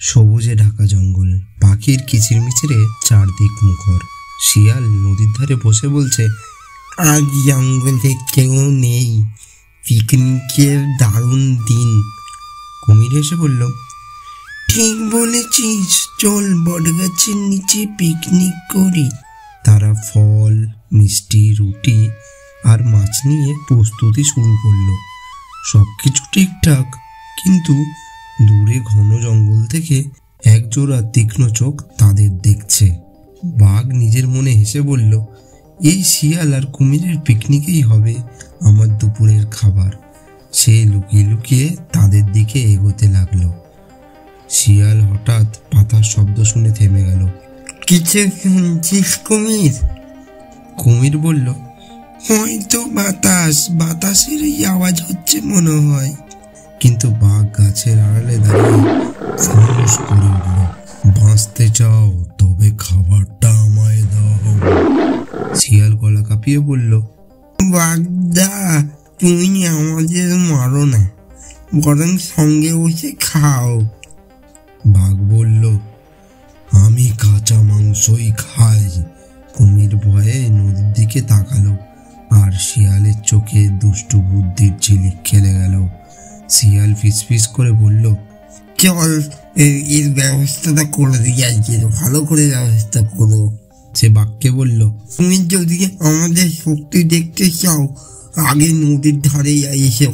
সবুজে ঢাকা জঙ্গল, পাখির কিচিরমিচিরে চারদিক মুখর। শিয়াল নদীর ধারে বসে বলছে, আজ জঙ্গলে কেউ নেই, পিকনিকের দারুণ দিন। কুমির এসে বলল, ঠিক বলেছিস, চল বটগাছের নিচে পিকনিক করি। তারা ফল, মিষ্টি, রুটি আর মাছ নিয়ে প্রস্তুতি শুরু করলো। সবকিছু ঠিকঠাক, কিন্তু দূরে ঘন জঙ্গল থেকে একজোড়া তীক্ষ্ণ চোখ তাদের দেখছে। বাঘ নিজের মনে হেসে বলল, এই শিয়াল আর কুমিরের পিকনিকেই হবে আমার দুপুরের খাবার। সে লুকিয়ে লুকিয়ে তাদের দিকে এগোতে লাগলো। শিয়াল হঠাৎ পাতার শব্দ শুনে থেমে গেল। কিছু শুনছিস কুমির? কুমির বলল, হয়তো বাতাসের আওয়াজ হচ্ছে মনে হয়। কিন্তু বাঘ গাছের আড়ালে দাঁড়িয়ে ফোঁস করে উঠল, বাঁচতে চাও তবে খাবারটা আমায় দাও। শিয়াল গলা কাঁপিয়ে বলল, বাগদা, তুমি আমাদের মারো না, বরং সঙ্গে বসে খাও। বাঘ বলল, আমি কাঁচা মাংসই খাই। কুমির ভয়ে নদীর দিকে তাকালো, আর শিয়ালের চোখে দুষ্টু বুদ্ধির ঝিলিক খেলে গেল। শিয়াল ফিসফিস করে বলল, চল এর ব্যবস্থাটা করে দিই, আজকে ভালো করে ব্যবস্থা করো। সে বাঘকে বলল, তুমি যদি আমাদের শক্তি দেখতে চাও, আগে নদীর ধারে এসো।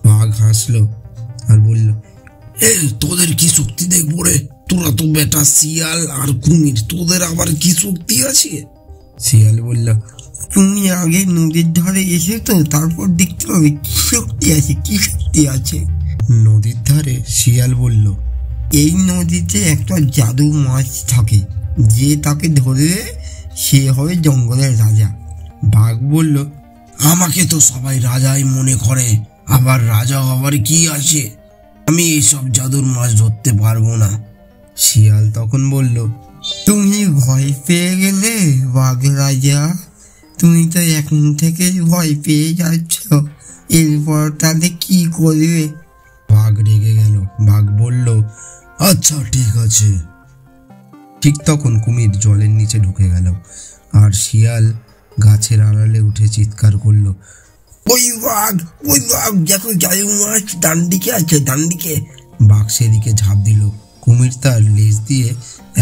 বাঘ হাসলো আর বলল, এই তোদের কি শক্তি দেখবো রে? তোরা তো বেটা শিয়াল আর কুমির, তোদের আবার কি শক্তি আছে? শিয়াল বলল, তুমি আগে নদীর ধারে এসে তো তারপর দেখতে হবে কি শক্তি আছে, কি শক্তি আছে। নদীর ধারে শিয়াল বলল, এই নদীতে একটা জাদু মাছ থাকে, যে তাকে ধরবে সে হবে জঙ্গলের রাজা। বাঘ বলল, আমাকে তো সবাই রাজাই মনে করে, আবার রাজা হবার কি আছে? আমি এইসব জাদুর মাছ ধরতে পারবো না। শিয়াল তখন বলল, তুমি ভয় পেয়ে গেলে বাঘ রাজা? তুমি তো এখন থেকে ভয় পেয়ে যাচ্ছ, এরপর তাহলে কি করবে? বাঘ রেগে গেল। বাঘ বলল, আচ্ছা ঠিক আছে। ঠিক তখন কুমির জলের নিচে ঢুকে গেল, আর শিয়াল গাছের আড়ালে উঠে চিৎকার করলো, ওই বাঘ, দেখো জাদু মাছ ডান দিকে আছে, ডান দিকে। বাঘ সেদিকে ঝাঁপ দিল। কুমির তার লেজ দিয়ে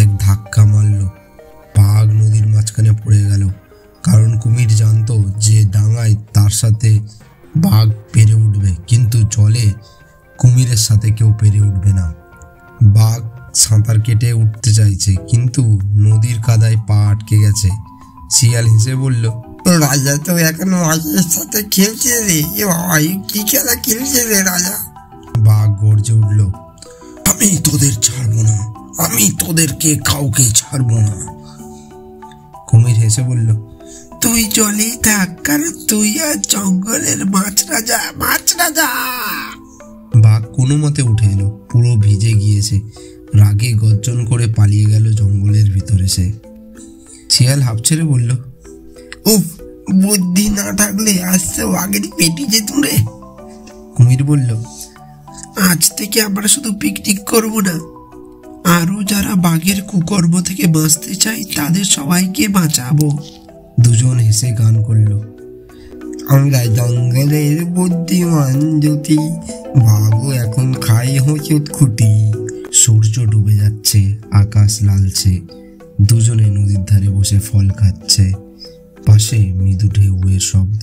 এক ধাক্কা মারল। বাঘ নদীর মাঝখানে পড়ে গেল, কারণ কুমির জানতো যে ডাঙায় তার সাথে বাঘ পেরে উঠবে, কিন্তু জলে কুমিরের সাথে কেউ পেরে উঠবে না। বাঘ সাঁতার কেটে উঠতে চাইছে, কিন্তু নদীর কাদায় পা আটকে গেছে। শিয়াল হেসে বলল, রাজা তো এখন মাছের সাথে খেলছে রে, কি খেলা খেলছে রে রাজা? বাঘ গর্জে উঠল, আমি তোদের ছাড়বো না, আমি তোদেরকে কাউকে ছাড়বো না। কুমির হেসে বলল, তুই জলেই থাক, কারণ তুই আর জঙ্গলের মাছ রাজা, মাছ রাজা। বাঘ কোনো মতে উঠে এলো, পুরো ভিজে গিয়েছে। রাগে গর্জন করে পালিয়ে গেল জঙ্গলের ভিতরে। সে শিয়াল হাঁপ ছেড়ে বলল, উফ, বুদ্ধি না থাকলে আসছে বাঘের পেটি যেত রে। কুমির বলল, আজ থেকে আমরা শুধু পিকনিক করব না, আরো যারা বাঘের কুকর্ম থেকে বাঁচতে চাই তাদের সবাইকে বাঁচাবো। দুজন হেসে গান করলো, আমরা জঙ্গলের বুদ্ধিমান জ্যোতি, বাবু এখন খাই হোঁচট খুঁটি। সূর্য ডুবে যাচ্ছে, আকাশ লালছে। দুজনে নদীর ধারে বসে ফল খাচ্ছে। পাশে মৃদু ঢেউয়ের শব্দ।